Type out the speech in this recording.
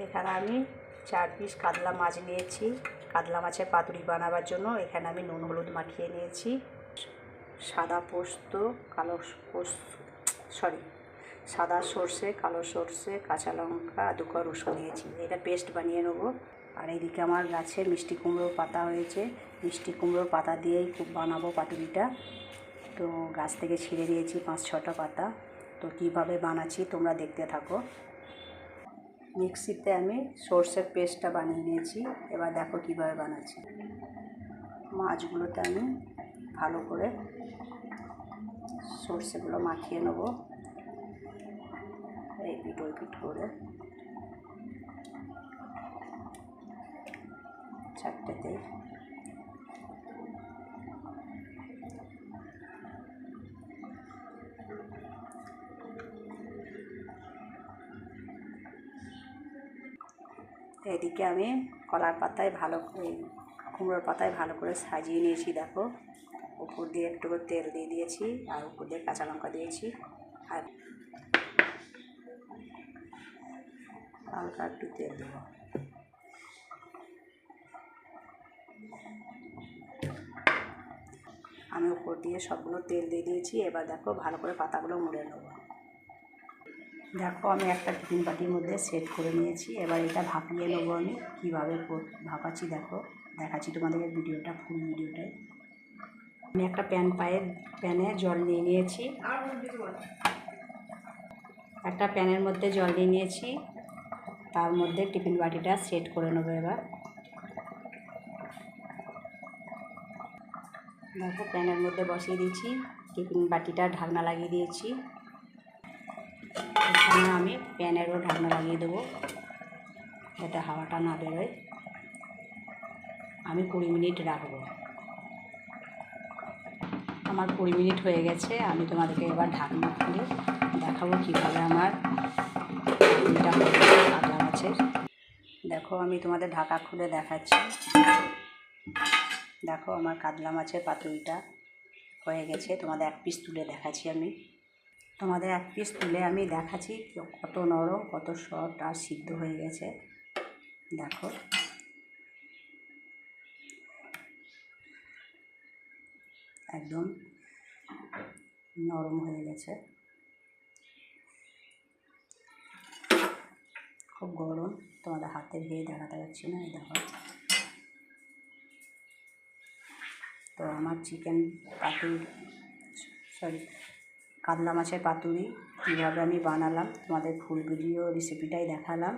এখানে আমি 4 পিস কাতলা মাছ নিয়েছি। কাতলা মাছের পাতুরি বানাবার জন্য এখানে আমি নুন হলুদ মাখিয়ে নিয়েছি। সাদা পোস্ত, সাদা সর্ষে, কালো সর্ষে, কাঁচা লঙ্কা, 2 কোয়া রসুন নিয়েছি। এটা পেস্ট বানিয়ে নেব। আর এইদিকে আমার গাছে মিষ্টি কুমড়োর পাতা হয়েছে। মিষ্টি কুমড়োর পাতা দিয়েই খুব বানাবো পাতুরিটা। তো গাছ থেকে ছিঁড়ে নিয়েছি 5-6টা পাতা। তো কীভাবে বানাচ্ছি তোমরা দেখতে থাকো। মিক্সিতে আমি সর্ষের পেস্টটা বানিয়ে নিয়েছি। এবার দেখো কীভাবে বানাচ্ছি। মাছগুলোতে আমি ভালো করে সর্ষেগুলো মাখিয়ে নেব, এই পিঠ ওই পিঠ করে 4টেতে। এদিকে আমি কলার পাতায় কুমড়োর পাতায় ভালো করে সাজিয়ে নিয়েছি। দেখো উপর দিয়ে একটু তেল দিয়ে দিয়েছি, আর উপর দিয়ে কাঁচা লঙ্কা দিয়েছি, আর হালকা একটু তেল দেবো। আমি উপর দিয়ে সবগুলো তেল দিয়ে দিয়েছি। এবার দেখো ভালো করে পাতাগুলো মুড়ে নেব। দেখো আমি একটা টিফিন বাটির মধ্যে সেট করে নিয়েছি। এবার এটা ভাপিয়ে নেবো। আমি কীভাবে ভাপাচ্ছি দেখো, দেখাচ্ছি তোমাদেরকে ভিডিওটা, ফুল ভিডিওটাই। আমি একটা প্যানে জল নিয়ে নিয়েছি। একটা প্যানের মধ্যে জল নিয়ে নিয়েছি, তার মধ্যে টিফিন বাটিটা সেট করে নেবো। এবার দেখো প্যানের মধ্যে বসিয়ে দিয়েছি, টিফিন বাটিটা ঢাকনা লাগিয়ে দিয়েছি। এখানে আমি প্যানেরও ঢাকনা লাগিয়ে দেবো যাতে হাওয়াটা না বেরোয়। আমি 20 মিনিট রাখবো। আমার 20 মিনিট হয়ে গেছে। আমি তোমাদেরকে এবার ঢাকনা খুলে দেখাবো কীভাবে আমার পাতুরিটা কাতলা মাছের। দেখো আমি তোমাদের ঢাকা খুলে দেখাচ্ছি। দেখো আমার কাতলা মাছের পাতুরিটা হয়ে গেছে। তোমাদের 1 পিস তুলে দেখাচ্ছি। তোমাদের 1 পিস তুলে আমি দেখাচ্ছি কত নরম, কত সফট আর সিদ্ধ হয়ে গেছে। দেখো একদম নরম হয়ে গেছে, খুব গরম। তোমাদের হাতে ভেয়ে দেখাতে পারছি না, এই দেখো। তো আমার কাতলা মাছের পাতুরি কীভাবে আমি বানালাম তোমাদের ফুল ভিডিও রেসিপিটাই দেখালাম।